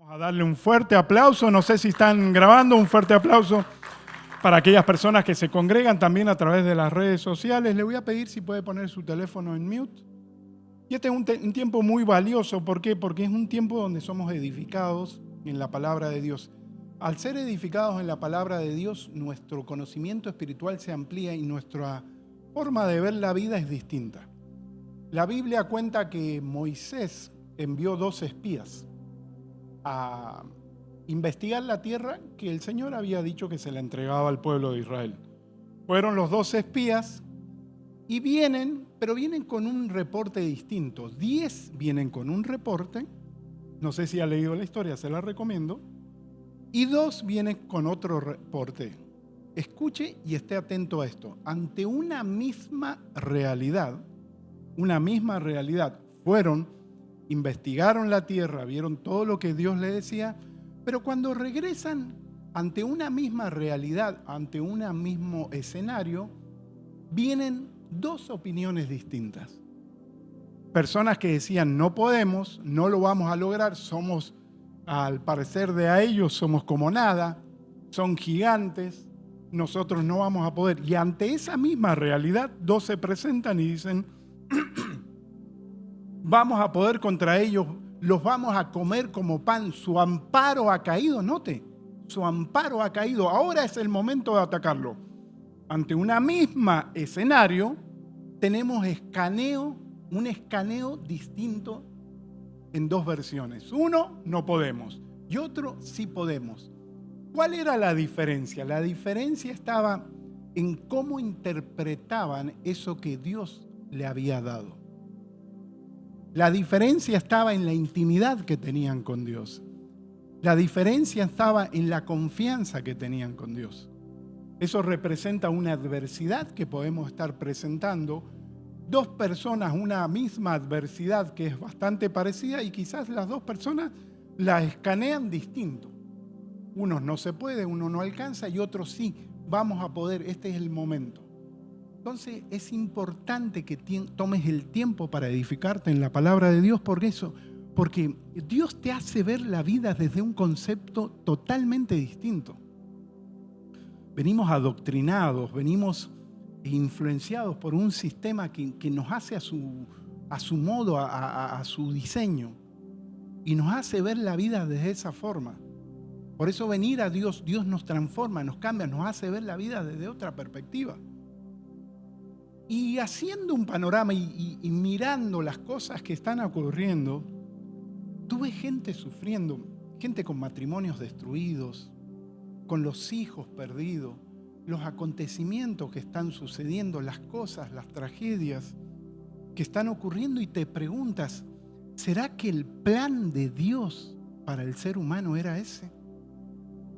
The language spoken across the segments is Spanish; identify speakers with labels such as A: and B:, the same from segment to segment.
A: A darle un fuerte aplauso, no sé si están grabando, un fuerte aplauso para aquellas personas que se congregan también a través de las redes sociales. Le voy a pedir si puede poner su teléfono en mute. Y este es un tiempo muy valioso, ¿por qué? Porque es un tiempo donde somos edificados en la palabra de Dios. Al ser edificados en la palabra de Dios, nuestro conocimiento espiritual se amplía y nuestra forma de ver la vida es distinta. La Biblia cuenta que Moisés envió 2 espías a investigar la tierra que el Señor había dicho que se la entregaba al pueblo de Israel. Fueron los 2 espías y vienen, pero vienen con un reporte distinto. 10 vienen con un reporte, no sé si ha leído la historia, se la recomiendo, y 2 vienen con otro reporte. Escuche y esté atento a esto. Ante una misma realidad, fueron, investigaron la tierra, vieron todo lo que Dios le decía, pero cuando regresan ante una misma realidad, ante un mismo escenario, vienen 2 opiniones distintas. Personas que decían, no podemos, no lo vamos a lograr, somos, al parecer de a ellos, somos como nada, son gigantes, nosotros no vamos a poder. Y ante esa misma realidad, 2 se presentan y dicen, vamos a poder contra ellos, los vamos a comer como pan, su amparo ha caído, note, su amparo ha caído, ahora es el momento de atacarlo. Ante una misma escenario, tenemos un escaneo distinto en 2 versiones. Uno, no podemos, y otro, sí podemos. ¿Cuál era la diferencia? La diferencia estaba en cómo interpretaban eso que Dios le había dado. La diferencia estaba en la intimidad que tenían con Dios. La diferencia estaba en la confianza que tenían con Dios. Eso representa una adversidad que podemos estar presentando. 2 personas, una misma adversidad que es bastante parecida y quizás las 2 personas la escanean distinto. Unos no se puede, uno no alcanza y otros sí, vamos a poder, este es el momento. Entonces es importante que tomes el tiempo para edificarte en la palabra de Dios porque Dios te hace ver la vida desde un concepto totalmente distinto. Venimos adoctrinados, venimos influenciados por un sistema que nos hace a su modo, a su diseño, y nos hace ver la vida desde esa forma. Por eso venir a Dios nos transforma, nos cambia, nos hace ver la vida desde otra perspectiva. Y haciendo un panorama y mirando las cosas que están ocurriendo, tuve gente sufriendo, gente con matrimonios destruidos, con los hijos perdidos, los acontecimientos que están sucediendo, las cosas, las tragedias que están ocurriendo, y te preguntas, ¿será que el plan de Dios para el ser humano era ese?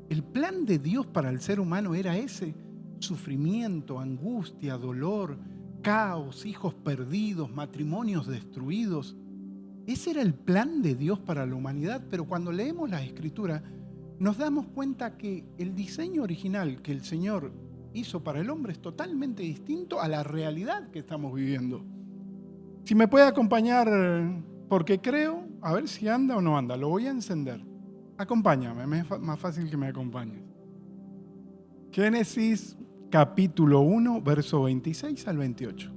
A: ¿El plan de Dios para el ser humano era ese? Sufrimiento, angustia, dolor, caos, hijos perdidos, matrimonios destruidos. Ese era el plan de Dios para la humanidad, pero cuando leemos las Escrituras nos damos cuenta que el diseño original que el Señor hizo para el hombre es totalmente distinto a la realidad que estamos viviendo. Si me puede acompañar, porque creo, a ver si anda o no anda, lo voy a encender. Acompáñame, es más fácil que me acompañes. Génesis capítulo 1, verso 26 al 28.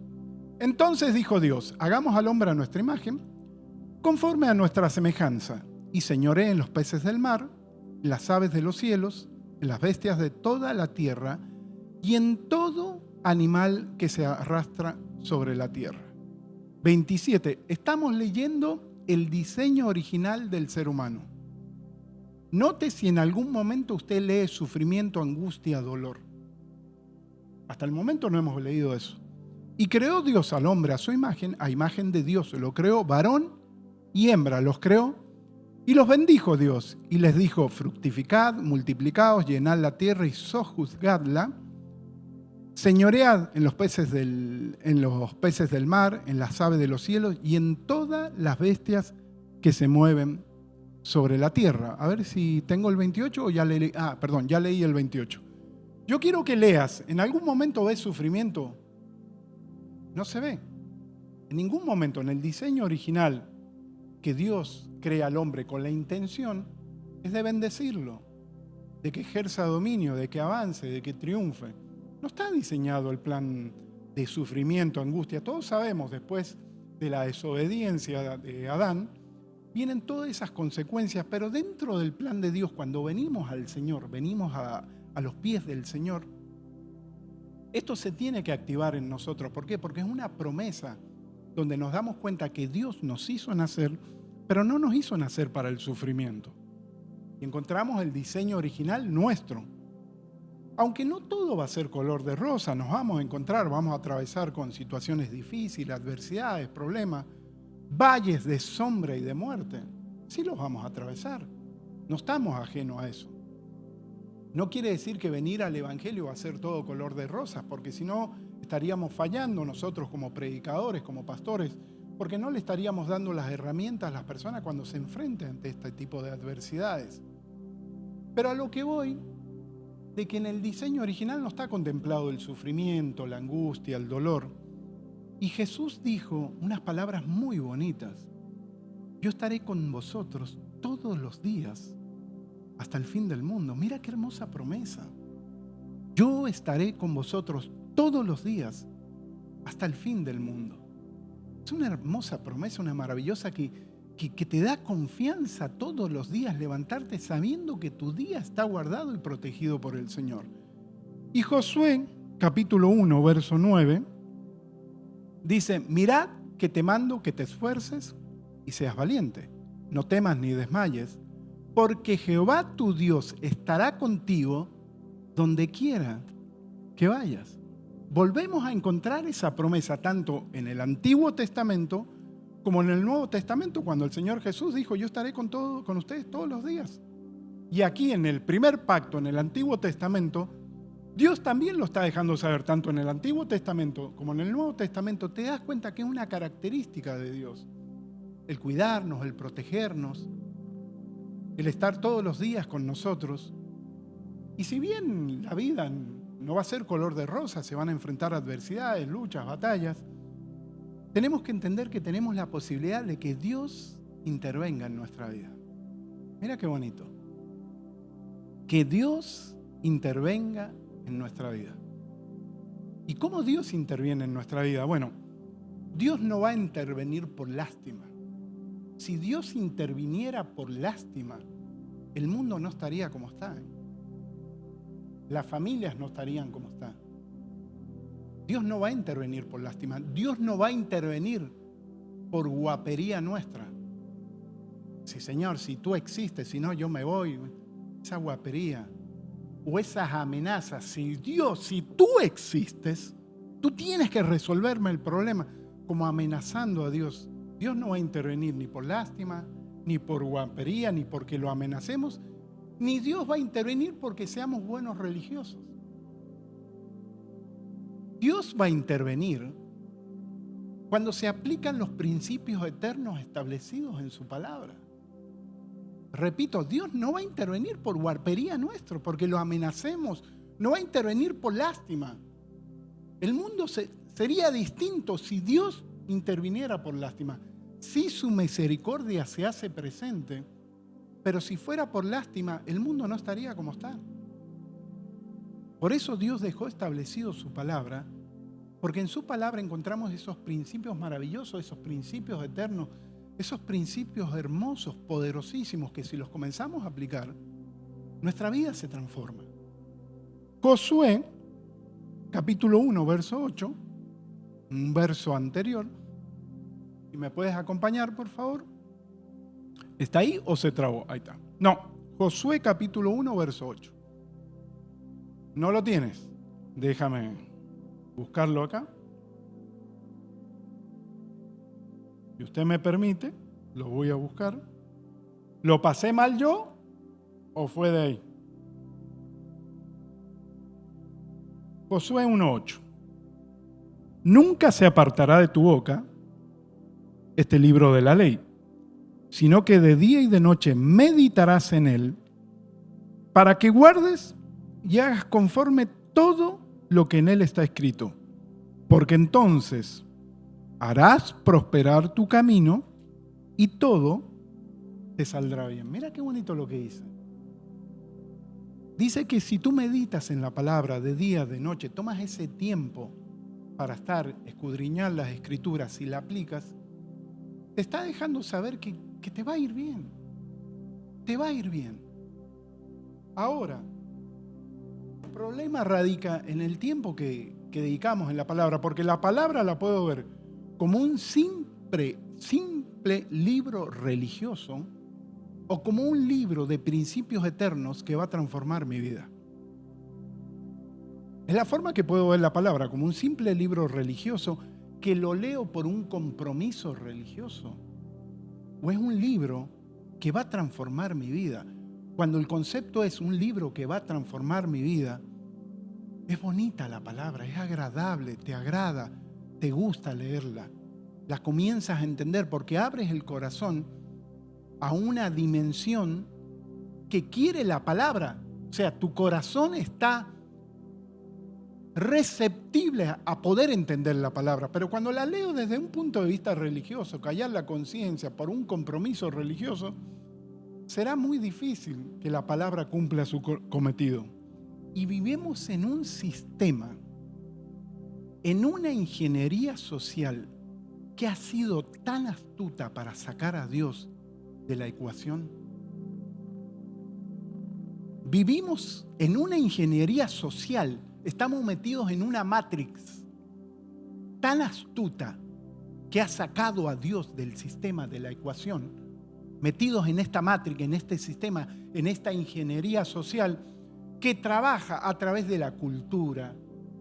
A: Entonces dijo Dios, hagamos al hombre a nuestra imagen, conforme a nuestra semejanza, y señoree en los peces del mar, en las aves de los cielos, en las bestias de toda la tierra, y en todo animal que se arrastra sobre la tierra. 27. Estamos leyendo el diseño original del ser humano. Note si en algún momento usted lee sufrimiento, angustia, dolor. Hasta el momento no hemos leído eso. Y creó Dios al hombre a su imagen, a imagen de Dios lo creó, varón y hembra los creó, y los bendijo Dios, y les dijo, fructificad, multiplicaos, llenad la tierra y sojuzgadla, señoread en los peces del mar, en las aves de los cielos y en todas las bestias que se mueven sobre la tierra. A ver si tengo el 28 o ya leí. Ya leí el 28. Yo quiero que leas, ¿en algún momento ves sufrimiento? No se ve. En ningún momento en el diseño original que Dios crea al hombre con la intención, es de bendecirlo, de que ejerza dominio, de que avance, de que triunfe. No está diseñado el plan de sufrimiento, angustia. Todos sabemos, después de la desobediencia de Adán, vienen todas esas consecuencias, pero dentro del plan de Dios, cuando venimos al Señor, venimos a los pies del Señor, esto se tiene que activar en nosotros. ¿Por qué? Porque es una promesa donde nos damos cuenta que Dios nos hizo nacer, pero no nos hizo nacer para el sufrimiento. Y encontramos el diseño original nuestro. Aunque no todo va a ser color de rosa, nos vamos a encontrar, vamos a atravesar con situaciones difíciles, adversidades, problemas, valles de sombra y de muerte. Sí los vamos a atravesar. No estamos ajenos a eso. No quiere decir que venir al Evangelio va a ser todo color de rosas, porque si no estaríamos fallando nosotros como predicadores, como pastores, porque no le estaríamos dando las herramientas a las personas cuando se enfrenten ante este tipo de adversidades. Pero a lo que voy, de que en el diseño original no está contemplado el sufrimiento, la angustia, el dolor. Y Jesús dijo unas palabras muy bonitas. Yo estaré con vosotros todos los días hasta el fin del mundo. Mira qué hermosa promesa. Yo estaré con vosotros todos los días hasta el fin del mundo. Es una hermosa promesa, una maravillosa que te da confianza todos los días levantarte sabiendo que tu día está guardado y protegido por el Señor. Y Josué, capítulo 1, verso 9, dice, mirad que te mando que te esfuerces y seas valiente. No temas ni desmayes, porque Jehová tu Dios estará contigo donde quiera que vayas. Volvemos a encontrar esa promesa tanto en el Antiguo Testamento como en el Nuevo Testamento, cuando el Señor Jesús dijo, yo estaré con ustedes todos los días. Y aquí en el primer pacto, en el Antiguo Testamento, Dios también lo está dejando saber, tanto en el Antiguo Testamento como en el Nuevo Testamento. Te das cuenta que es una característica de Dios, el cuidarnos, el protegernos, el estar todos los días con nosotros. Y si bien la vida no va a ser color de rosa, se van a enfrentar adversidades, luchas, batallas, tenemos que entender que tenemos la posibilidad de que Dios intervenga en nuestra vida. Mira qué bonito. Que Dios intervenga en nuestra vida. ¿Y cómo Dios interviene en nuestra vida? Bueno, Dios no va a intervenir por lástima. Si Dios interviniera por lástima, el mundo no estaría como está. Las familias no estarían como están. Dios no va a intervenir por lástima. Dios no va a intervenir por guapería nuestra. Sí, Señor, si tú existes, si no, yo me voy. Esa guapería o esas amenazas. Si tú existes, tú tienes que resolverme el problema. Como amenazando a Dios. Dios no va a intervenir ni por lástima, ni por guapería, ni porque lo amenacemos, ni Dios va a intervenir porque seamos buenos religiosos. Dios va a intervenir cuando se aplican los principios eternos establecidos en su palabra. Repito, Dios no va a intervenir por guarpería nuestro, porque lo amenacemos. No va a intervenir por lástima. El mundo sería distinto si Dios interviniera por lástima. Si su misericordia se hace presente, pero si fuera por lástima, el mundo no estaría como está. Por eso Dios dejó establecido su palabra, porque en su palabra encontramos esos principios maravillosos, esos principios eternos, esos principios hermosos, poderosísimos, que si los comenzamos a aplicar, nuestra vida se transforma. Josué, capítulo 1, verso 8, un verso anterior. ¿Y me puedes acompañar, por favor? ¿Está ahí o se trabó? Ahí está. No, Josué capítulo 1, verso 8. ¿No lo tienes? Déjame buscarlo acá. Si usted me permite, lo voy a buscar. ¿Lo pasé mal yo o fue de ahí? Josué 1:8. Nunca se apartará de tu boca este libro de la ley, sino que de día y de noche meditarás en él, para que guardes y hagas conforme todo lo que en él está escrito, porque entonces harás prosperar tu camino y todo te saldrá bien. Mira qué bonito lo que dice. Dice que si tú meditas en la palabra de día, de noche, tomas ese tiempo para escudriñar las escrituras y la aplicas, te está dejando saber que te va a ir bien. Te va a ir bien. Ahora, el problema radica en el tiempo que dedicamos en la palabra, porque la palabra la puedo ver como un simple libro religioso o como un libro de principios eternos que va a transformar mi vida. Es la forma que puedo ver la palabra, como un simple libro religioso que lo leo por un compromiso religioso, o es un libro que va a transformar mi vida. Cuando el concepto es un libro que va a transformar mi vida, es bonita la palabra, es agradable, te agrada, te gusta leerla. La comienzas a entender porque abres el corazón a una dimensión que quiere la palabra. O sea, tu corazón está receptible a poder entender la palabra. Pero cuando la leo desde un punto de vista religioso, callar la conciencia por un compromiso religioso, será muy difícil que la palabra cumpla su cometido. Y vivimos en un sistema, en una ingeniería social que ha sido tan astuta para sacar a Dios de la ecuación. Vivimos en una ingeniería social, estamos metidos en una matrix tan astuta que ha sacado a Dios del sistema de la ecuación, metidos en esta matrix, en este sistema, en esta ingeniería social que trabaja a través de la cultura,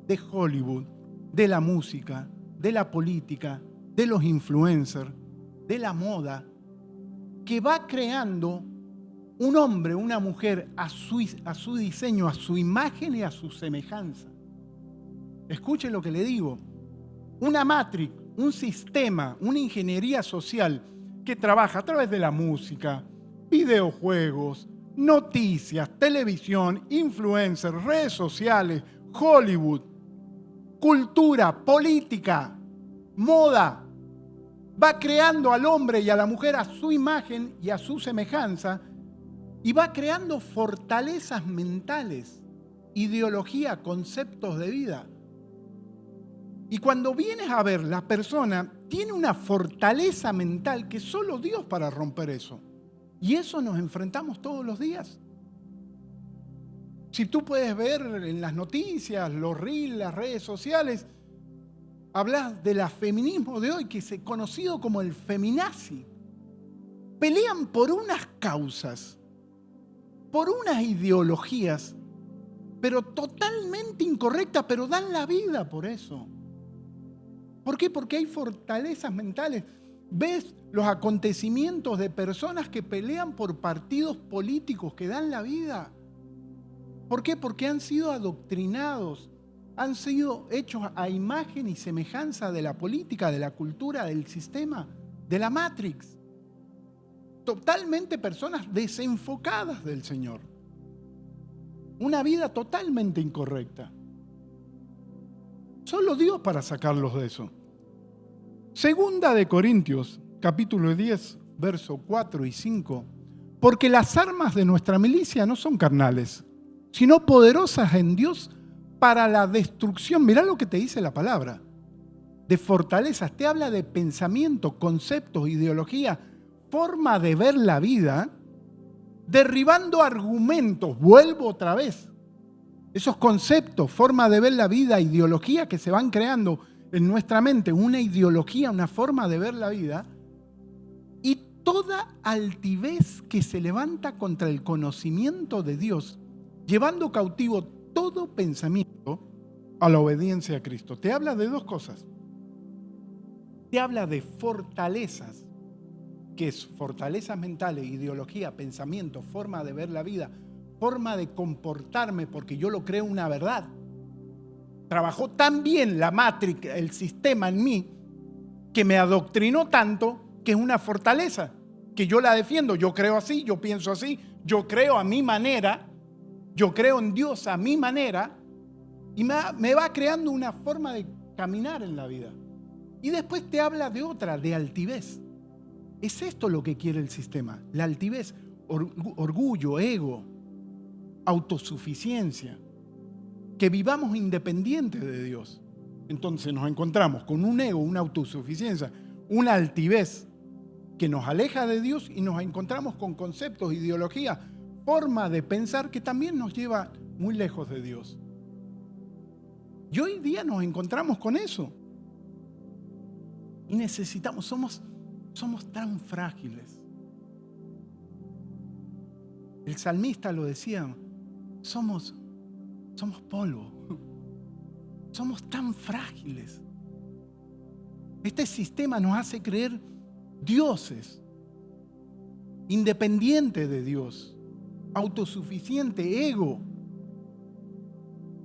A: de Hollywood, de la música, de la política, de los influencers, de la moda, que va creando un hombre, una mujer a su diseño, a su imagen y a su semejanza. Escuche lo que le digo. Una matrix, un sistema, una ingeniería social que trabaja a través de la música, videojuegos, noticias, televisión, influencers, redes sociales, Hollywood, cultura, política, moda. Va creando al hombre y a la mujer a su imagen y a su semejanza y va creando fortalezas mentales, ideología, conceptos de vida. Y cuando vienes a ver, la persona tiene una fortaleza mental que solo Dios para romper eso. Y eso nos enfrentamos todos los días. Si tú puedes ver en las noticias, los reels, las redes sociales, hablas del feminismo de hoy, que es conocido como el feminazi. Pelean por unas causas, por unas ideologías, pero totalmente incorrectas, pero dan la vida por eso. ¿Por qué? Porque hay fortalezas mentales. Ves los acontecimientos de personas que pelean por partidos políticos que dan la vida. ¿Por qué? Porque han sido adoctrinados, han sido hechos a imagen y semejanza de la política, de la cultura, del sistema, de la Matrix. Totalmente personas desenfocadas del Señor. Una vida totalmente incorrecta. Solo Dios para sacarlos de eso. Segunda de Corintios, capítulo 10, versos 4 y 5. Porque las armas de nuestra milicia no son carnales, sino poderosas en Dios para la destrucción. Mirá lo que te dice la palabra. De fortalezas, te habla de pensamiento, conceptos, ideología, forma de ver la vida, derribando argumentos. Vuelvo otra vez. Esos conceptos, forma de ver la vida, ideología que se van creando en nuestra mente, una ideología, una forma de ver la vida, y toda altivez que se levanta contra el conocimiento de Dios, llevando cautivo todo pensamiento a la obediencia a Cristo. Te habla de dos cosas. Te habla de fortalezas, que es fortalezas mentales, ideología, pensamiento, forma de ver la vida, forma de comportarme, porque yo lo creo una verdad. Trabajó tan bien la Matrix, el sistema en mí, que me adoctrinó tanto que es una fortaleza, que yo la defiendo. Yo creo así, yo pienso así, yo creo a mi manera, yo creo en Dios a mi manera, y me va creando una forma de caminar en la vida. Y después te habla de otra, de altivez. Es esto lo que quiere el sistema, la altivez, orgullo, ego, autosuficiencia, que vivamos independientes de Dios. Entonces nos encontramos con un ego, una autosuficiencia, una altivez que nos aleja de Dios y nos encontramos con conceptos, ideologías, forma de pensar que también nos lleva muy lejos de Dios. Y hoy día nos encontramos con eso. Y necesitamos, somos tan frágiles. El salmista lo decía, somos polvo. Somos tan frágiles. Este sistema nos hace creer dioses, independientes de Dios, autosuficiente, ego,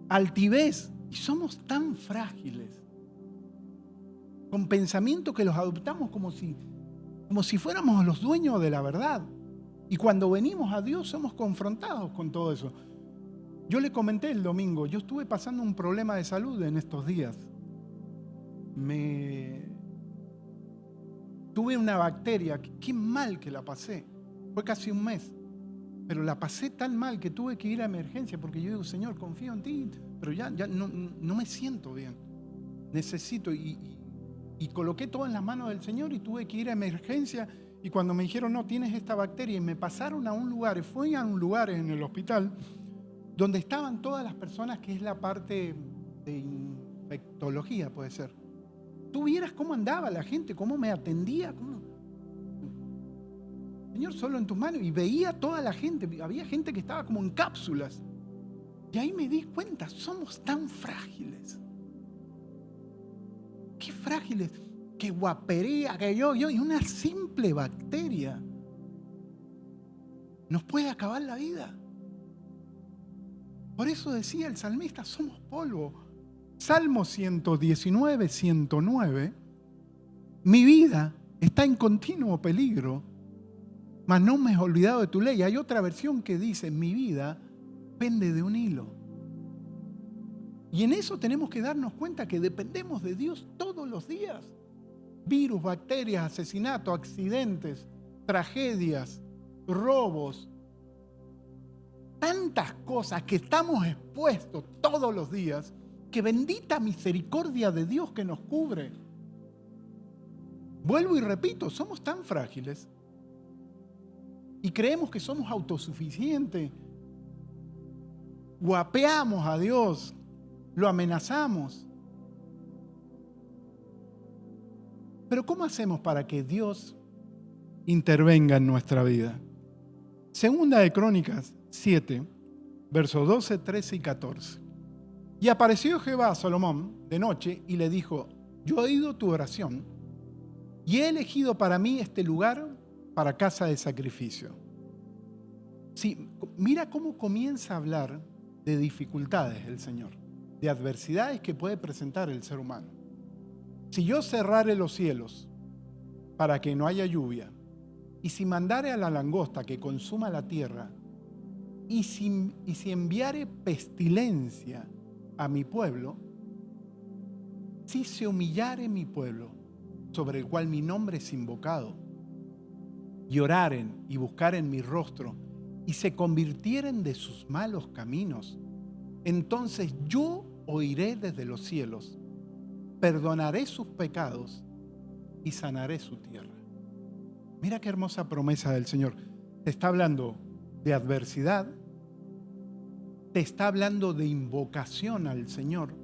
A: altivez. Y somos tan frágiles, con pensamientos que los adoptamos como si fuéramos los dueños de la verdad. Y cuando venimos a Dios somos confrontados con todo eso. Yo le comenté el domingo, yo estuve pasando un problema de salud en estos días. Tuve una bacteria, qué mal que la pasé. Fue casi un mes. Pero la pasé tan mal que tuve que ir a emergencia porque yo digo, Señor, confío en ti, pero ya no me siento bien. Necesito, y coloqué todo en las manos del Señor y tuve que ir a emergencia. Y cuando me dijeron, no, tienes esta bacteria, y me pasaron a un lugar, fui a un lugar en el hospital donde estaban todas las personas, que es la parte de infectología, puede ser. Tú vieras cómo andaba la gente, cómo me atendía, Señor, solo en tus manos. Y veía toda la gente, había gente que estaba como en cápsulas. Y ahí me di cuenta, somos tan frágiles. Qué frágiles, que guapería, que yo, y una simple bacteria nos puede acabar la vida. Por eso decía el salmista, somos polvo. Salmo 119, 109, mi vida está en continuo peligro, mas no me he olvidado de tu ley. Hay otra versión que dice, mi vida pende de un hilo. Y en eso tenemos que darnos cuenta que dependemos de Dios todos los días. Virus, bacterias, asesinatos, accidentes, tragedias, robos. Tantas cosas que estamos expuestos todos los días, que bendita misericordia de Dios que nos cubre. Vuelvo y repito, somos tan frágiles y creemos que somos autosuficientes. Guapeamos a Dios, lo amenazamos. Pero ¿cómo hacemos para que Dios intervenga en nuestra vida? Segunda de Crónicas 7, versos 12, 13 y 14. Y apareció Jehová a Salomón de noche y le dijo, yo he oído tu oración y he elegido para mí este lugar para casa de sacrificio. Sí, mira cómo comienza a hablar de dificultades el Señor, de adversidades que puede presentar el ser humano. Si yo cerrare los cielos para que no haya lluvia, y si mandare a la langosta que consuma la tierra, y si enviare pestilencia a mi pueblo, si se humillare mi pueblo, sobre el cual mi nombre es invocado, y oraren y buscaren mi rostro, y se convirtieren de sus malos caminos, entonces yo oiré desde los cielos, perdonaré sus pecados y sanaré su tierra. Mira qué hermosa promesa del Señor. Te está hablando de adversidad, te está hablando de invocación al Señor,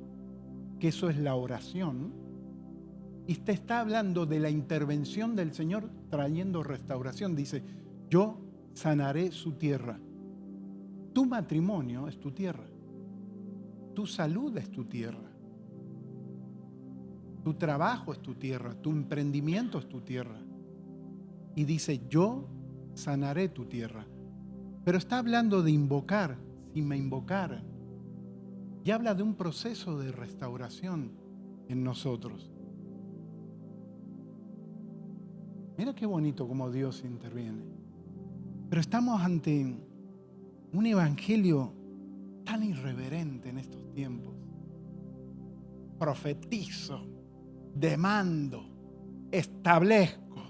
A: que eso es la oración, y te está hablando de la intervención del Señor trayendo restauración. Dice, yo sanaré su tierra. Tu matrimonio es tu tierra. Tu salud es tu tierra. Tu trabajo es tu tierra. Tu emprendimiento es tu tierra. Y dice, yo sanaré tu tierra. Pero está hablando de invocar. Si me invocaran. Y habla de un proceso de restauración en nosotros. Mira qué bonito cómo Dios interviene. Pero estamos ante un evangelio tan irreverente en estos tiempos. Profetizo, demando, establezco,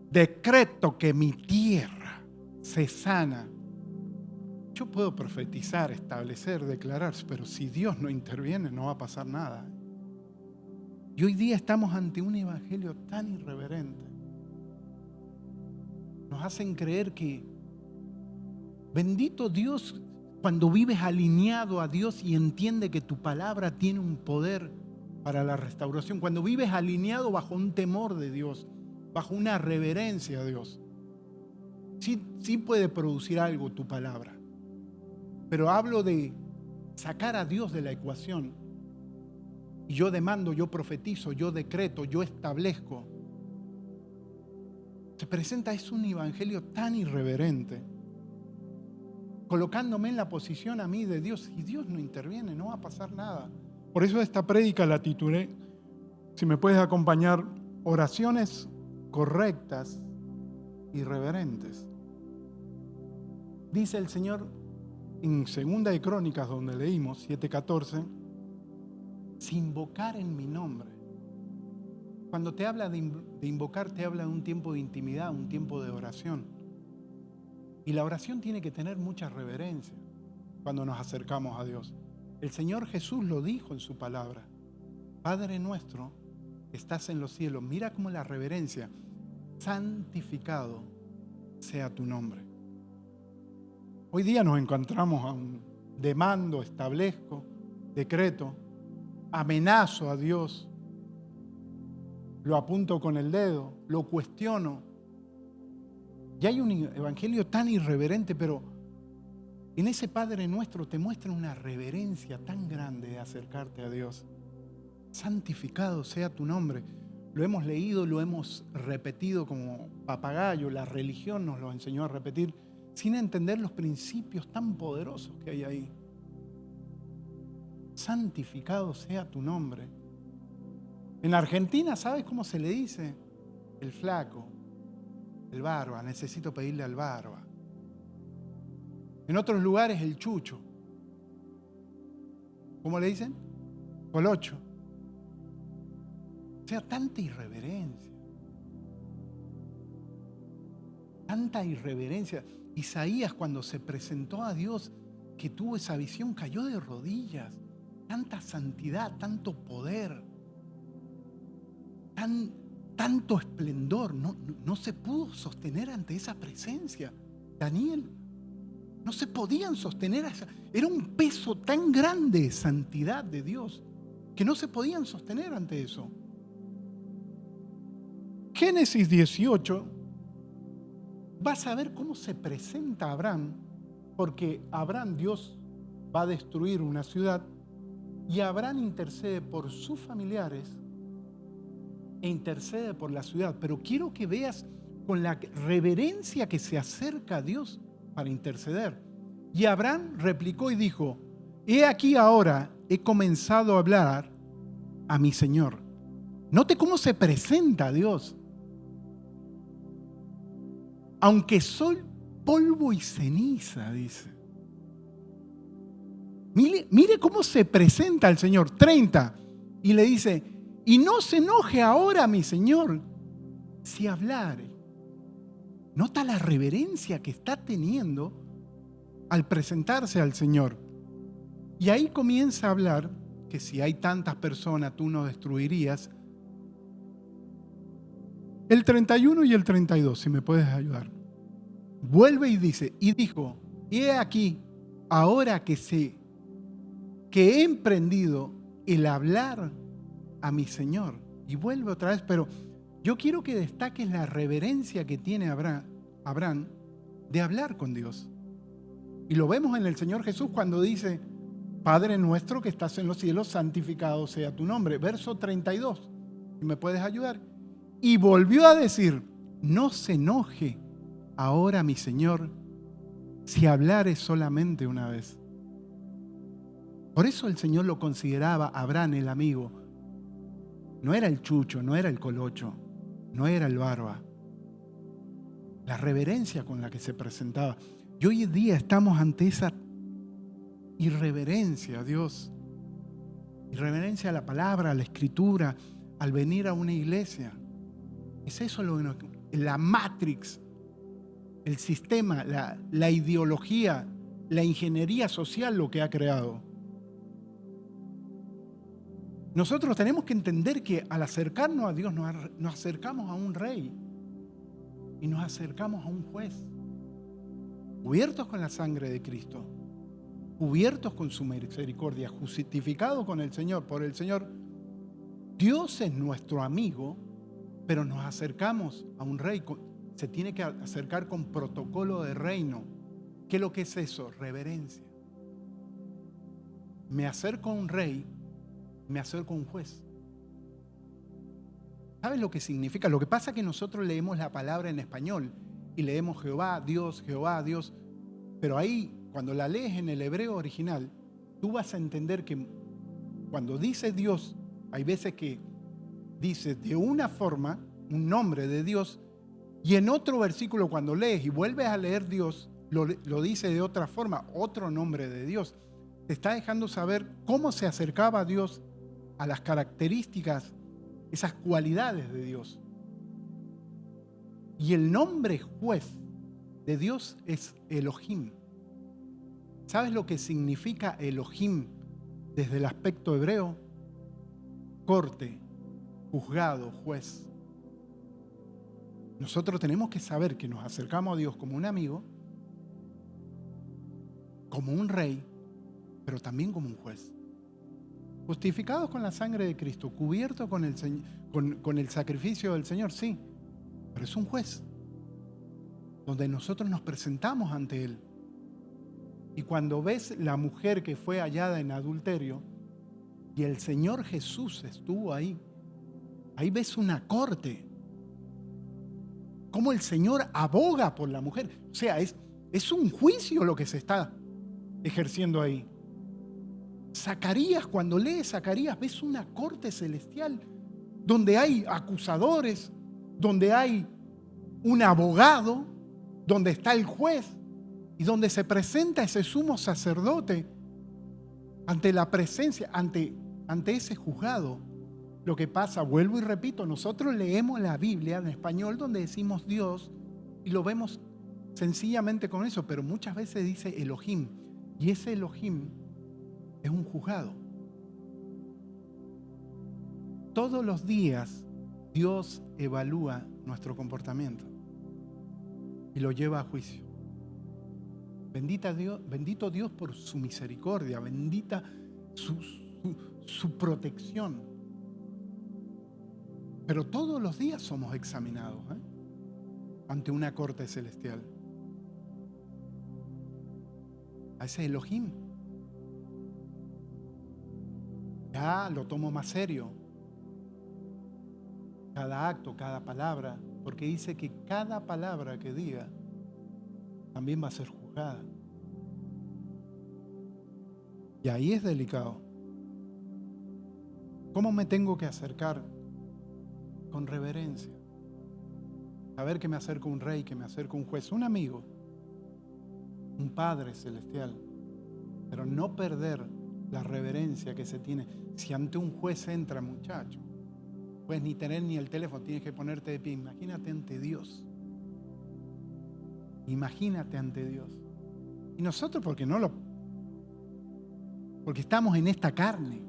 A: decreto que mi tierra se sana. Yo puedo profetizar, establecer, declarar, pero si Dios no interviene no va a pasar nada. Y hoy día estamos ante un evangelio tan irreverente. Nos hacen creer que bendito Dios cuando vives alineado a Dios y entiende que tu palabra tiene un poder para la restauración. Cuando vives alineado bajo un temor de Dios, bajo una reverencia a Dios. Sí puede producir algo tu palabra. Pero hablo de sacar a Dios de la ecuación. Y yo demando, yo profetizo, yo decreto, yo establezco. Se presenta, es un evangelio tan irreverente, colocándome en la posición a mí de Dios. Y Dios no interviene, no va a pasar nada. Por eso esta prédica la titulé, si me puedes acompañar, oraciones correctas y reverentes. Dice el Señor en Segunda de Crónicas, donde leímos, 7:14, si invocar en mi nombre. Cuando te habla de invocar, te habla de un tiempo de intimidad, un tiempo de oración. Y la oración tiene que tener mucha reverencia cuando nos acercamos a Dios. El Señor Jesús lo dijo en su palabra. Padre nuestro, que estás en los cielos, mira cómo la reverencia, santificado sea tu nombre. Hoy día nos encontramos a un demando, establezco, decreto, amenazo a Dios, lo apunto con el dedo, lo cuestiono. Y hay un evangelio tan irreverente, pero en ese Padre Nuestro te muestra una reverencia tan grande de acercarte a Dios. Santificado sea tu nombre. Lo hemos leído, lo hemos repetido como papagayo, la religión nos lo enseñó a repetir, sin entender los principios tan poderosos que hay ahí. Santificado sea tu nombre. En Argentina, ¿sabes cómo se le dice? El flaco, el barba, necesito pedirle al barba. En otros lugares el chucho. ¿Cómo le dicen? Colocho. O sea, tanta irreverencia. Tanta irreverencia. Isaías, cuando se presentó a Dios, que tuvo esa visión, cayó de rodillas. Tanta santidad, tanto poder, tanto esplendor. No se pudo sostener ante esa presencia. Daniel, no se podían sostener. Era un peso tan grande de santidad de Dios que no se podían sostener ante eso. Génesis 18, vas a ver cómo se presenta Abraham, porque Abraham, Dios va a destruir una ciudad y Abraham intercede por sus familiares e intercede por la ciudad. Pero quiero que veas con la reverencia que se acerca a Dios para interceder. Y Abraham replicó y dijo: he aquí ahora he comenzado a hablar a mi Señor. Note cómo se presenta a Dios. Aunque soy polvo y ceniza, dice. Mire cómo se presenta al Señor. 30. Y le dice: y no se enoje ahora mi Señor si hablare. Nota la reverencia que está teniendo al presentarse al Señor. Y ahí comienza a hablar que si hay tantas personas tú no destruirías. El 31 y el 32, si me puedes ayudar. Vuelve y dice, y dijo: y he aquí, ahora que he emprendido el hablar a mi Señor. Y vuelve otra vez, pero yo quiero que destaques la reverencia que tiene Abraham de hablar con Dios. Y lo vemos en el Señor Jesús cuando dice: Padre nuestro que estás en los cielos, santificado sea tu nombre. Verso 32, si me puedes ayudar. Y volvió a decir: no se enoje ahora mi Señor si hablare solamente una vez. Por eso el Señor lo consideraba Abraham el amigo. No era el chucho, no era el colocho, no era el barba. La reverencia con la que se presentaba. Y hoy en día estamos ante esa irreverencia a Dios. Irreverencia a la palabra, a la escritura, al venir a una iglesia. Es eso lo la matrix, el sistema, la ideología, la ingeniería social lo que ha creado. Nosotros tenemos que entender que al acercarnos a Dios nos acercamos a un rey y nos acercamos a un juez, cubiertos con la sangre de Cristo, cubiertos con su misericordia, justificados con el Señor, por el Señor. Dios es nuestro amigo, pero nos acercamos a un rey. Se tiene que acercar con protocolo de reino. ¿Qué es lo que es eso? Reverencia. Me acerco a un rey, me acerco a un juez. ¿Sabes lo que significa? Lo que pasa es que nosotros leemos la palabra en español y leemos Jehová, Dios, pero ahí, cuando la lees en el hebreo original, tú vas a entender que cuando dice Dios, hay veces que dice de una forma, un nombre de Dios, y en otro versículo cuando lees y vuelves a leer Dios, lo dice de otra forma, otro nombre de Dios. Te está dejando saber cómo se acercaba a Dios, a las características, esas cualidades de Dios. Y el nombre juez de Dios es Elohim. ¿Sabes lo que significa Elohim desde el aspecto hebreo? Corte, juzgado, juez. Nosotros tenemos que saber que nos acercamos a Dios como un amigo, como un rey, pero también como un juez. Justificados con la sangre de Cristo, cubiertos con el sacrificio del Señor, sí, pero es un juez, donde nosotros nos presentamos ante Él. Y cuando ves la mujer que fue hallada en adulterio, y el Señor Jesús estuvo ahí ves una corte. Cómo el Señor aboga por la mujer. O sea, es un juicio lo que se está ejerciendo ahí. Zacarías, cuando lees Zacarías, ves una corte celestial donde hay acusadores, donde hay un abogado, donde está el juez y donde se presenta ese sumo sacerdote ante la presencia, ante ese juzgado. Lo que pasa, vuelvo y repito, nosotros leemos la Biblia en español donde decimos Dios y lo vemos sencillamente con eso, pero muchas veces dice Elohim, y ese Elohim es un juzgado. Todos los días Dios evalúa nuestro comportamiento y lo lleva a juicio. Bendito Dios por su misericordia, bendita su protección. Pero todos los días somos examinados ante una corte celestial. A ese Elohim ya lo tomo más serio. Cada acto, cada palabra, porque dice que cada palabra que diga también va a ser juzgada. Y ahí es delicado. ¿Cómo me tengo que acercar? Con reverencia. Saber que me acerco a un rey, que me acerco a un juez, un amigo, un Padre celestial, pero no perder la reverencia que se tiene. Si ante un juez entra, muchacho, puedes ni tener ni el teléfono, tienes que ponerte de pie. Imagínate ante Dios. Imagínate ante Dios. Y nosotros porque estamos en esta carne,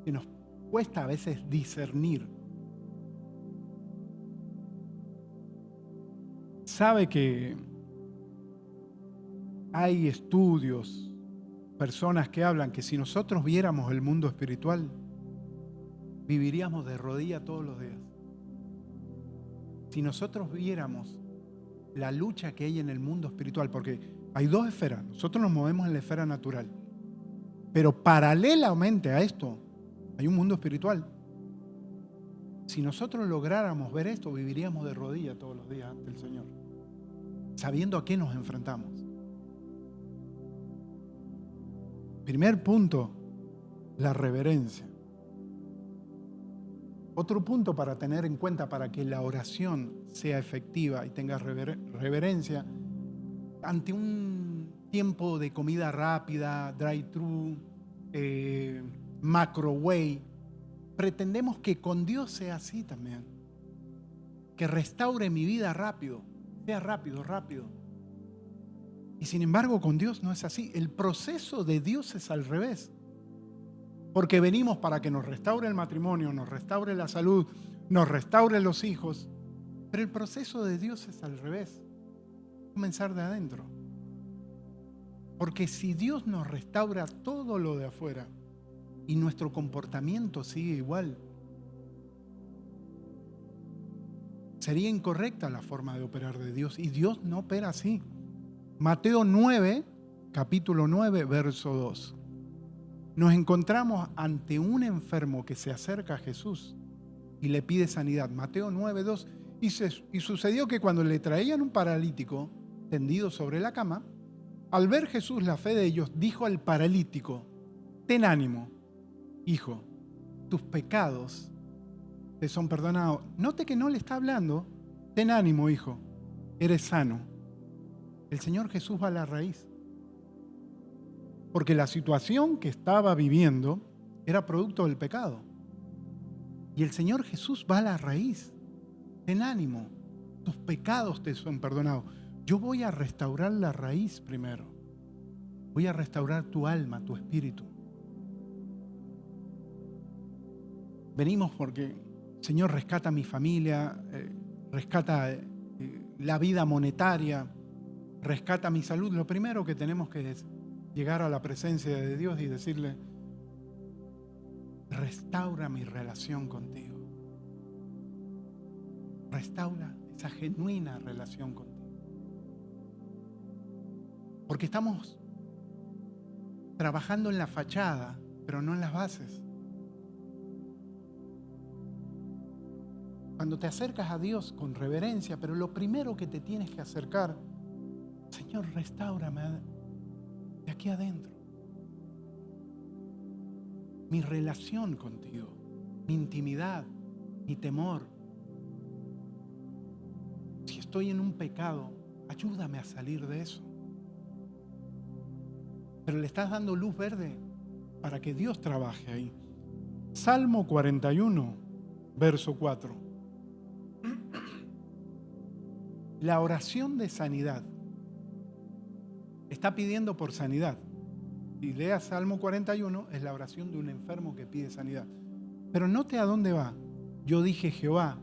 A: que nos cuesta a veces discernir. Sabe que hay estudios, personas que hablan que si nosotros viéramos el mundo espiritual, viviríamos de rodillas todos los días. Si nosotros viéramos la lucha que hay en el mundo espiritual, porque hay dos esferas, nosotros nos movemos en la esfera natural, pero paralelamente a esto hay un mundo espiritual. Si nosotros lográramos ver esto, viviríamos de rodillas todos los días ante el Señor, sabiendo a qué nos enfrentamos. Primer punto, la reverencia. Otro punto para tener en cuenta para que la oración sea efectiva y tenga reverencia, ante un tiempo de comida rápida, drive-thru, microwave, pretendemos que con Dios sea así también. que restaure mi vida rápido. Sea rápido, rápido. Y sin embargo, con Dios no es así. El proceso de Dios es al revés. Porque venimos para que nos restaure el matrimonio, nos restaure la salud, nos restaure los hijos. Pero el proceso de Dios es al revés. Comenzar de adentro. Porque si Dios nos restaura todo lo de afuera y nuestro comportamiento sigue igual, sería incorrecta la forma de operar de Dios. Y Dios no opera así. Mateo 9, capítulo 9, verso 2. Nos encontramos ante un enfermo que se acerca a Jesús y le pide sanidad. Mateo 9, 2. Y sucedió que cuando le traían un paralítico tendido sobre la cama, al ver Jesús la fe de ellos, dijo al paralítico: ten ánimo, hijo, tus pecados te son perdonados. Note que no le está hablando, ten ánimo, hijo, eres sano. El Señor Jesús va a la raíz. Porque la situación que estaba viviendo era producto del pecado. Y el Señor Jesús va a la raíz. Ten ánimo, tus pecados te son perdonados. Yo voy a restaurar la raíz primero. Voy a restaurar tu alma, tu espíritu. Venimos porque, Señor, rescata mi familia, rescata la vida monetaria, rescata mi salud. Lo primero que tenemos que es llegar a la presencia de Dios y decirle: restaura mi relación contigo. Restaura esa genuina relación contigo. Porque estamos trabajando en la fachada, pero no en las bases. Cuando te acercas a Dios con reverencia, pero lo primero que te tienes que acercar: Señor, restáurame de aquí adentro. Mi relación contigo, mi intimidad, mi temor. Si estoy en un pecado, ayúdame a salir de eso. Pero le estás dando luz verde para que Dios trabaje ahí. Salmo 41, verso 4. La oración de sanidad. Está pidiendo por sanidad. Si leas Salmo 41, es la oración de un enfermo que pide sanidad. Pero note a dónde va. Yo dije: Jehová,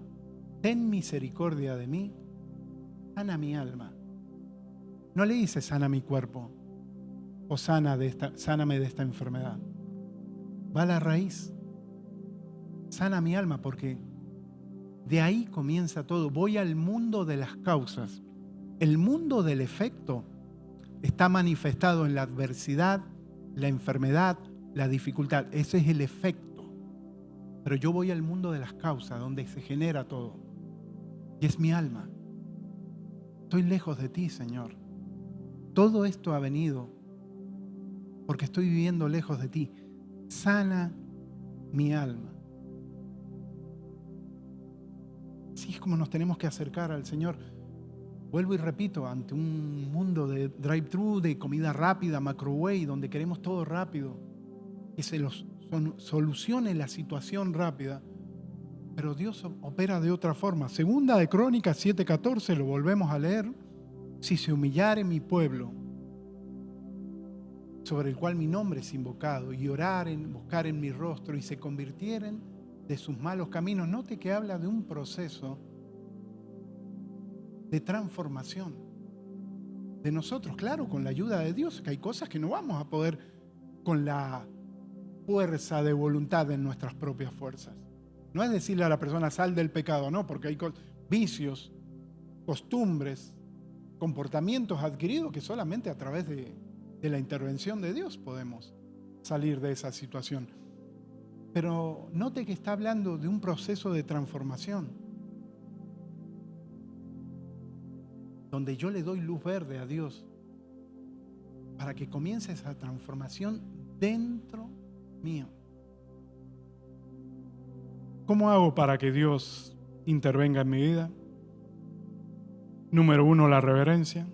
A: ten misericordia de mí, sana mi alma. No le dice sana mi cuerpo o sáname de esta enfermedad. Va a la raíz. Sana mi alma, porque de ahí comienza todo. Voy al mundo de las causas. El mundo del efecto está manifestado en la adversidad, la enfermedad, la dificultad. Ese es el efecto. Pero yo voy al mundo de las causas, donde se genera todo. Y es mi alma. Estoy lejos de ti, Señor. Todo esto ha venido porque estoy viviendo lejos de ti. Sana mi alma. Así es como nos tenemos que acercar al Señor. Vuelvo y repito, ante un mundo de drive-thru, de comida rápida, microwave, donde queremos todo rápido, que se solucione la situación rápida. Pero Dios opera de otra forma. Segunda de Crónicas 7:14, lo volvemos a leer. Si se humillare mi pueblo, sobre el cual mi nombre es invocado, y oraren, buscaren mi rostro, y se convirtieren de sus malos caminos. Note que habla de un proceso de transformación de nosotros, claro, con la ayuda de Dios, que hay cosas que no vamos a poder con la fuerza de voluntad en nuestras propias fuerzas. No es decirle a la persona: sal del pecado, no, porque hay vicios, costumbres, comportamientos adquiridos que solamente a través de la intervención de Dios podemos salir de esa situación. Pero note que está hablando de un proceso de transformación, donde yo le doy luz verde a Dios para que comience esa transformación dentro mío. ¿Cómo hago para que Dios intervenga en mi vida? Número 1, la reverencia.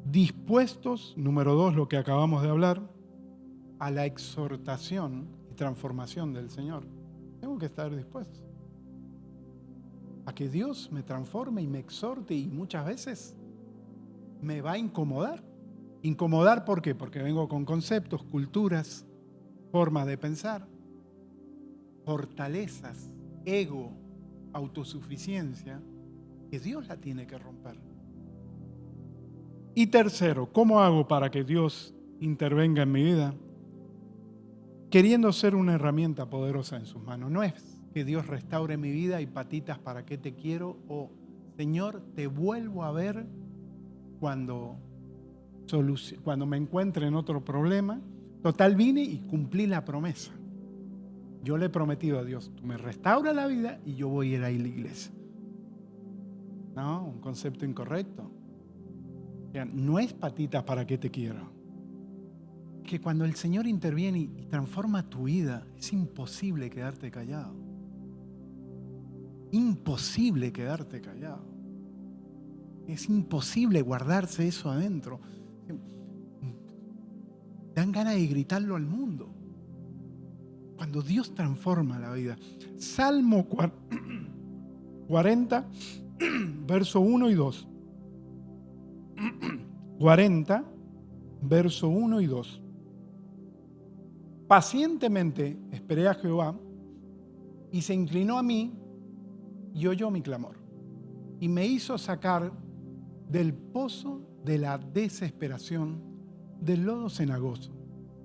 A: Dispuestos, número 2, lo que acabamos de hablar, a la exhortación y transformación del Señor. Tengo que estar dispuesto. a que Dios me transforme y me exhorte, y muchas veces me va a incomodar. ¿Incomodar por qué? Porque vengo con conceptos, culturas, formas de pensar, fortalezas, ego, autosuficiencia, que Dios la tiene que romper. Y tercero, ¿cómo hago para que Dios intervenga en mi vida? Queriendo ser una herramienta poderosa en sus manos. No es que Dios restaure mi vida y patitas para qué te quiero, o Señor, te vuelvo a ver cuando me encuentre en otro problema. Total, vine y cumplí la promesa. Yo le he prometido a Dios, tú me restauras la vida y yo voy a ir a la iglesia. No, un concepto incorrecto. O sea, no es patitas para qué te quiero. Que cuando el Señor interviene y transforma tu vida, es imposible quedarte callado. Imposible quedarte callado. Es imposible guardarse eso adentro. Dan ganas de gritarlo al mundo. Cuando Dios transforma la vida. Salmo 40, verso 1 y 2. 40, verso 1 y 2. Pacientemente esperé a Jehová y se inclinó a mí y oyó mi clamor. Y me hizo sacar del pozo de la desesperación, del lodo cenagoso.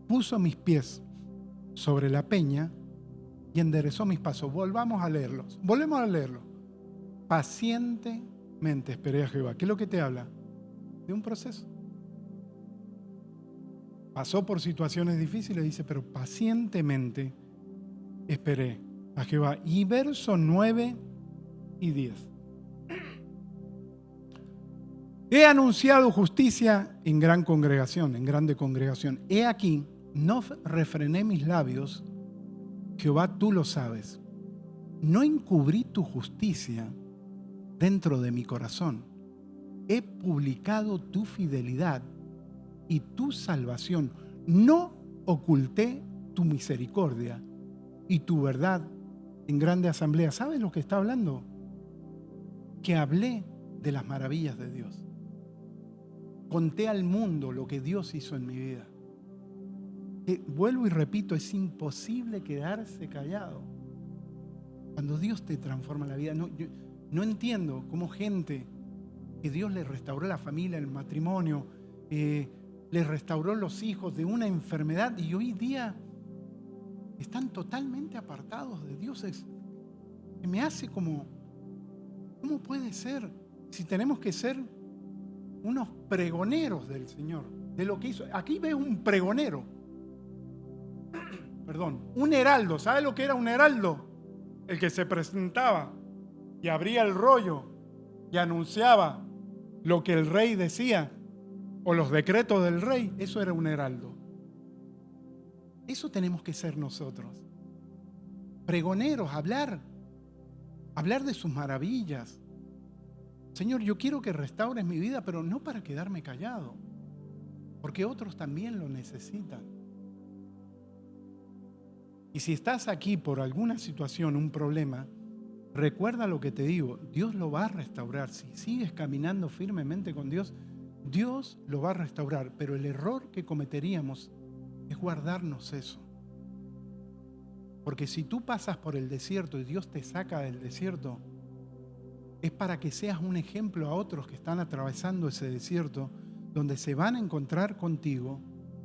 A: Puso mis pies sobre la peña y enderezó mis pasos. Volvemos a leerlos. Volvemos a leerlo. Pacientemente esperé a Jehová. ¿Qué es lo que te habla? De un proceso. Pasó por situaciones difíciles, dice, pero pacientemente esperé a Jehová. Y versos 9 y 10. He anunciado justicia en gran congregación, en grande congregación. He aquí, no refrené mis labios, Jehová, tú lo sabes. No encubrí tu justicia dentro de mi corazón. He publicado tu fidelidad y tu salvación. No oculté tu misericordia y tu verdad en grande asamblea. ¿Sabes lo que está hablando? Que hablé de las maravillas de Dios. Conté al mundo lo que Dios hizo en mi vida. Vuelvo y repito, es imposible quedarse callado. Cuando Dios te transforma la vida, yo no entiendo cómo gente que Dios le restauró la familia, el matrimonio, le restauró los hijos de una enfermedad y hoy día están totalmente apartados de Dios. Que me hace como, ¿cómo puede ser? Si tenemos que ser unos pregoneros del Señor, de lo que hizo. Aquí ves un pregonero, perdón, un heraldo. ¿Sabe lo que era un heraldo? El que se presentaba y abría el rollo y anunciaba lo que el rey decía o los decretos del rey. Eso era un heraldo. Eso tenemos que ser nosotros. Pregoneros, hablar de sus maravillas. Señor, yo quiero que restaures mi vida, pero no para quedarme callado, porque otros también lo necesitan. Y si estás aquí por alguna situación, un problema, recuerda lo que te digo, Dios lo va a restaurar. Si sigues caminando firmemente con Dios, Dios lo va a restaurar. Pero el error que cometeríamos es guardarnos eso. Porque si tú pasas por el desierto y Dios te saca del desierto, es para que seas un ejemplo a otros que están atravesando ese desierto, donde se van a encontrar contigo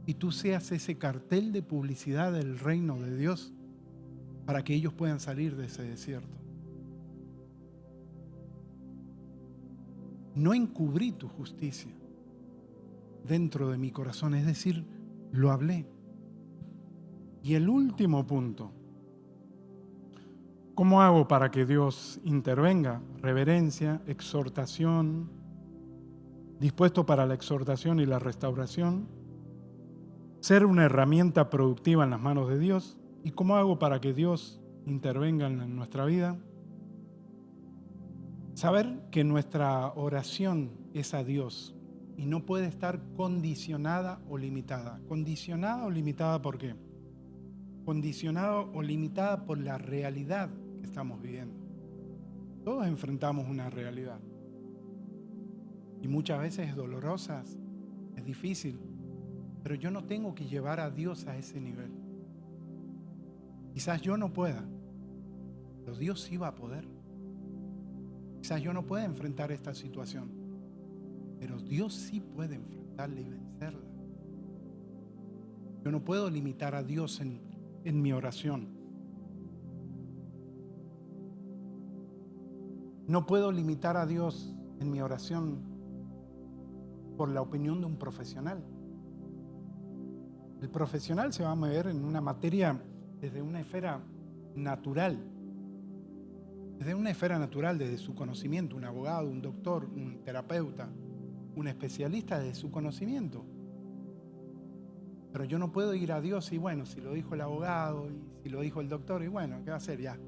A: y tú seas ese cartel de publicidad del reino de Dios para que ellos puedan salir de ese desierto. No encubrí tu justicia dentro de mi corazón, es decir, lo hablé. Y el último punto, ¿cómo hago para que Dios intervenga? Reverencia, exhortación, dispuesto para la exhortación y la restauración, ser una herramienta productiva en las manos de Dios. ¿Y cómo hago para que Dios intervenga en nuestra vida? Saber que nuestra oración es a Dios y no puede estar condicionada o limitada. ¿Condicionada o limitada por qué? Condicionada o limitada por la realidad que estamos viviendo. Todos enfrentamos una realidad. Y muchas veces es dolorosa, es difícil. Pero yo no tengo que llevar a Dios a ese nivel. Quizás yo no pueda, pero Dios sí va a poder. Quizás yo no pueda enfrentar esta situación, pero Dios sí puede enfrentarla y vencerla. Yo no puedo limitar a Dios en mi oración. No puedo limitar a Dios en mi oración por la opinión de un profesional. El profesional se va a mover en una materia desde una esfera natural. Desde una esfera natural, desde su conocimiento, un abogado, un doctor, un terapeuta, un especialista desde su conocimiento. Pero yo no puedo ir a Dios y bueno, si lo dijo el abogado y si lo dijo el doctor, y bueno, ¿qué va a hacer? Ya,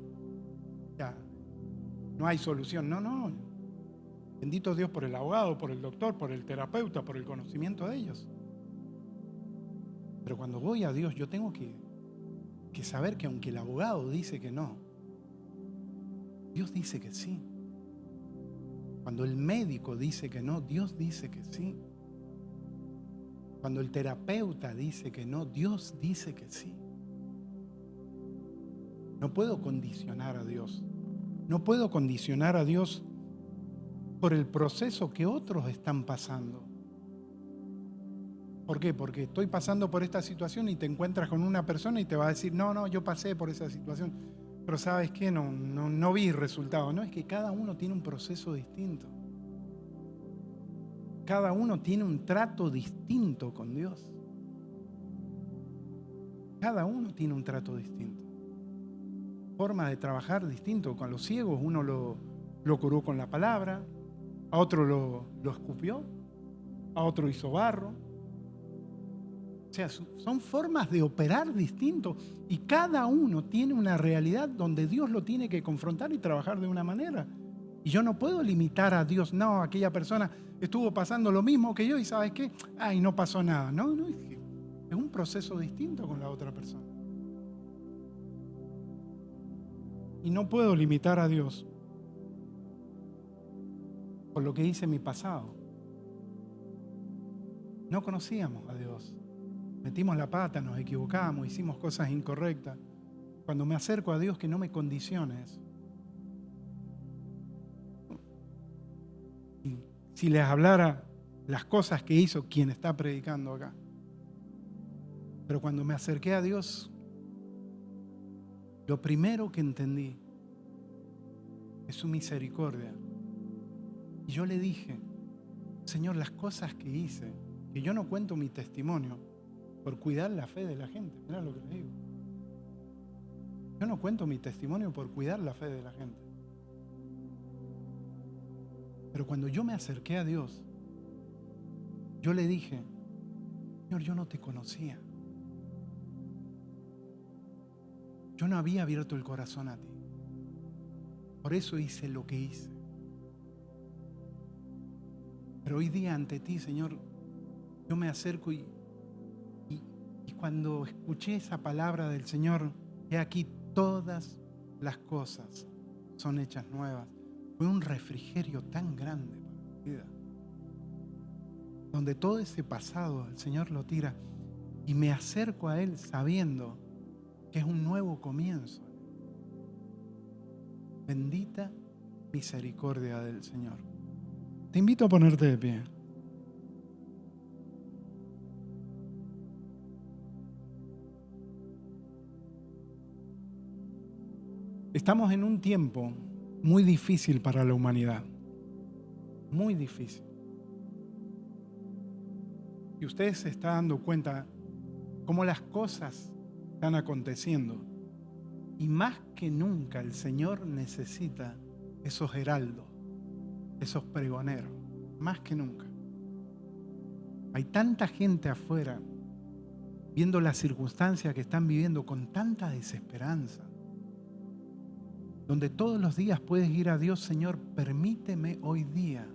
A: no hay solución. No. Bendito Dios por el abogado, por el doctor, por el terapeuta, por el conocimiento de ellos. Pero cuando voy a Dios, yo tengo que saber que aunque el abogado dice que no, Dios dice que sí. Cuando el médico dice que no, Dios dice que sí. Cuando el terapeuta dice que no, Dios dice que sí. No puedo condicionar a Dios. No puedo condicionar a Dios por el proceso que otros están pasando. ¿Por qué? Porque estoy pasando por esta situación y te encuentras con una persona y te va a decir, no, yo pasé por esa situación, pero ¿sabes qué? No vi resultado. No, es que cada uno tiene un proceso distinto. Cada uno tiene un trato distinto con Dios. Cada uno tiene un trato distinto. Forma de trabajar distinto. Con los ciegos uno lo curó con la palabra, a otro lo escupió, a otro hizo barro. O sea, son formas de operar distintos y cada uno tiene una realidad donde Dios lo tiene que confrontar y trabajar de una manera. Y yo no puedo limitar a Dios. No, aquella persona estuvo pasando lo mismo que yo y ¿sabes qué? Ay, no pasó nada. No, es un proceso distinto con la otra persona. Y no puedo limitar a Dios por lo que hice en mi pasado. No conocíamos a Dios. Metimos la pata, nos equivocamos, hicimos cosas incorrectas. Cuando me acerco a Dios, que no me condicione eso. Y si les hablara las cosas que hizo quien está predicando acá. Pero cuando me acerqué a Dios, lo primero que entendí es su misericordia. Y yo le dije, Señor, las cosas que hice, que yo no cuento mi testimonio por cuidar la fe de la gente. Mirá lo que les digo. Yo no cuento mi testimonio por cuidar la fe de la gente. Pero cuando yo me acerqué a Dios, yo le dije, Señor, yo no te conocía. Yo no había abierto el corazón a ti. Por eso hice lo que hice. Pero hoy día ante ti, Señor, yo me acerco y cuando escuché esa palabra del Señor, he aquí todas las cosas son hechas nuevas. Fue un refrigerio tan grande para mi vida. Donde todo ese pasado el Señor lo tira y me acerco a Él sabiendo que es un nuevo comienzo. Bendita misericordia del Señor. Te invito a ponerte de pie. Estamos en un tiempo muy difícil para la humanidad. Muy difícil. Y usted se está dando cuenta cómo las cosas están aconteciendo. Y más que nunca el Señor necesita esos heraldos, esos pregoneros. Más que nunca. Hay tanta gente afuera viendo las circunstancias que están viviendo con tanta desesperanza. Donde todos los días puedes ir a Dios, Señor, permíteme hoy día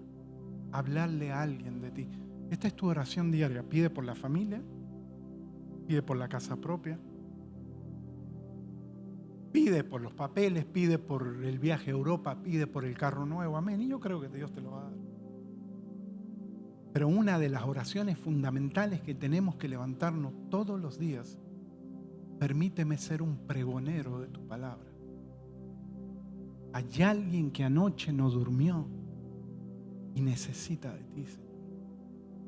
A: hablarle a alguien de ti. Esta es tu oración diaria. Pide por la familia, pide por la casa propia, Pide por los papeles, pide por el viaje a Europa, pide por el carro nuevo, amén. Y yo creo que Dios te lo va a dar. Pero una de las oraciones fundamentales que tenemos que levantarnos todos los días: permíteme ser un pregonero de tu palabra. Hay alguien que anoche no durmió y necesita de ti, Señor.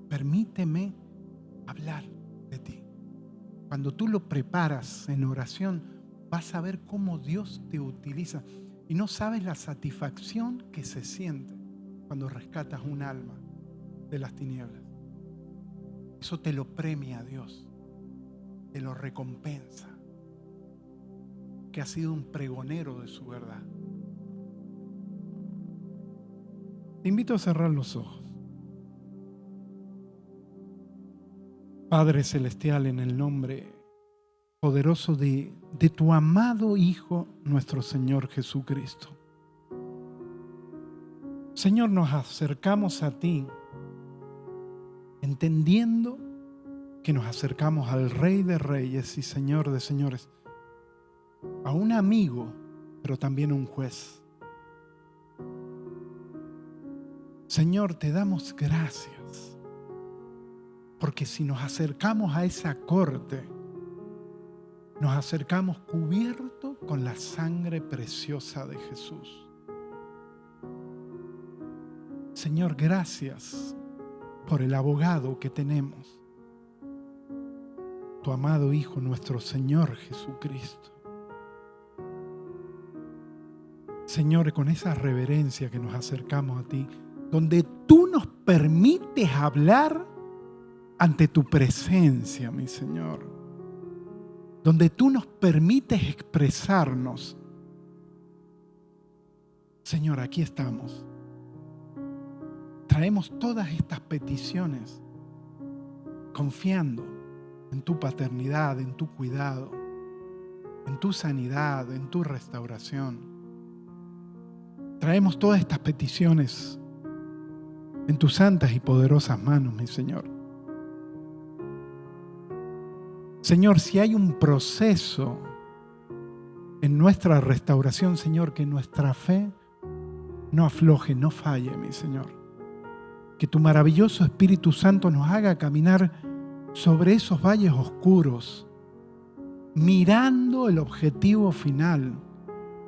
A: Permíteme hablar de ti. Cuando tú lo preparas en oración, vas a ver cómo Dios te utiliza. Y no sabes la satisfacción que se siente cuando rescatas un alma de las tinieblas. Eso te lo premia Dios, te lo recompensa, que has sido un pregonero de su verdad. Te invito a cerrar los ojos. Padre Celestial, en el nombre poderoso de tu amado Hijo, nuestro Señor Jesucristo. Señor, nos acercamos a ti entendiendo que nos acercamos al Rey de Reyes y Señor de Señores, a un amigo, pero también a un juez. Señor, te damos gracias, porque si nos acercamos a esa corte, nos acercamos cubierto con la sangre preciosa de Jesús. Señor, gracias por el abogado que tenemos, tu amado Hijo, nuestro Señor Jesucristo. Señor, con esa reverencia que nos acercamos a ti, donde tú nos permites hablar ante tu presencia, mi Señor, donde tú nos permites expresarnos. Señor, aquí estamos. Traemos todas estas peticiones confiando en tu paternidad, en tu cuidado, en tu sanidad, en tu restauración. Traemos todas estas peticiones en tus santas y poderosas manos, mi Señor. Señor, si hay un proceso en nuestra restauración, Señor, que nuestra fe no afloje, no falle, mi Señor. Que tu maravilloso Espíritu Santo nos haga caminar sobre esos valles oscuros, mirando el objetivo final,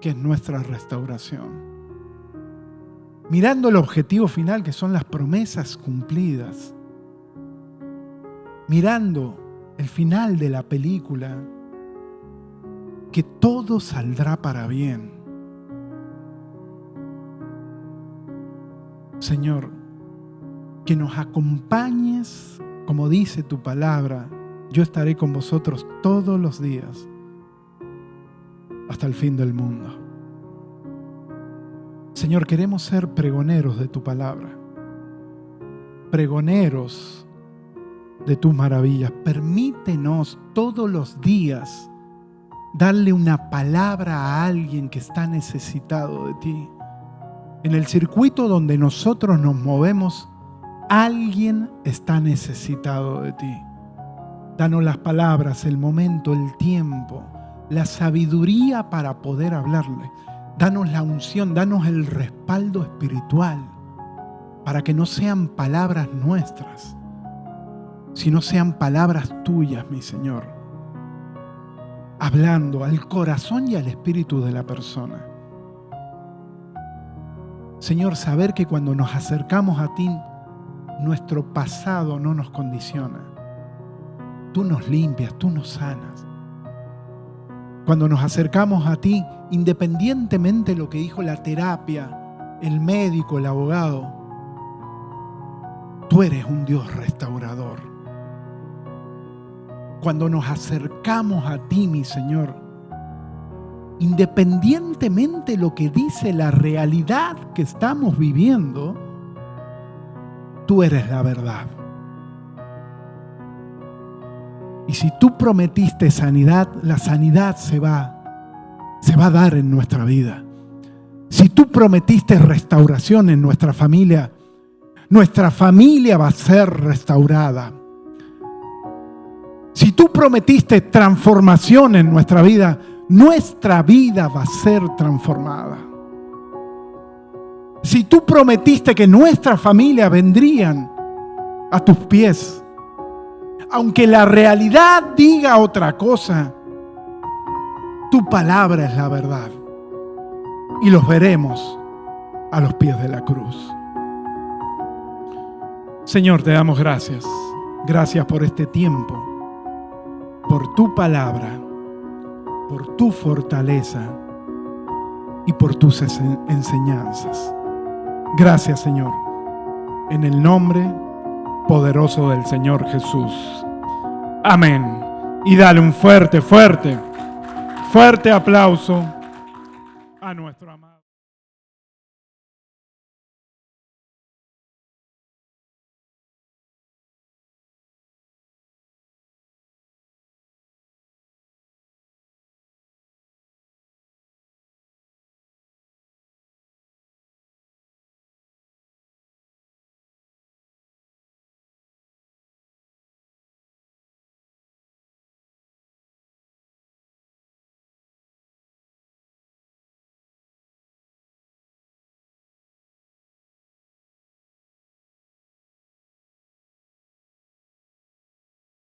A: que es nuestra restauración. Mirando el objetivo final, que son las promesas cumplidas. Mirando el final de la película, que todo saldrá para bien. Señor, que nos acompañes, como dice tu palabra: yo estaré con vosotros todos los días hasta el fin del mundo. Señor, queremos ser pregoneros de tu palabra, pregoneros de tus maravillas. Permítenos todos los días darle una palabra a alguien que está necesitado de ti. En el circuito donde nosotros nos movemos, alguien está necesitado de ti. Danos las palabras, el momento, el tiempo, la sabiduría para poder hablarle. Danos la unción, danos el respaldo espiritual para que no sean palabras nuestras, sino sean palabras tuyas, mi Señor, hablando al corazón y al espíritu de la persona. Señor, saber que cuando nos acercamos a ti, nuestro pasado no nos condiciona. Tú nos limpias, tú nos sanas. Cuando nos acercamos a ti, independientemente de lo que dijo la terapia, el médico, el abogado, tú eres un Dios restaurador. Cuando nos acercamos a ti, mi Señor, independientemente de lo que dice la realidad que estamos viviendo, tú eres la verdad. Y si tú prometiste sanidad, la sanidad se va a dar en nuestra vida. Si tú prometiste restauración en nuestra familia va a ser restaurada. Si tú prometiste transformación en nuestra vida nuestra vida va a ser transformada. Si tú prometiste que nuestra familia vendrían a tus pies, aunque la realidad diga otra cosa, tu palabra es la verdad. Y los veremos a los pies de la cruz. Señor, te damos gracias. Gracias por este tiempo, por tu palabra, por tu fortaleza y por tus enseñanzas. Gracias, Señor, en el nombre poderoso del Señor Jesús. Amén. Y dale un fuerte aplauso a nuestro amado.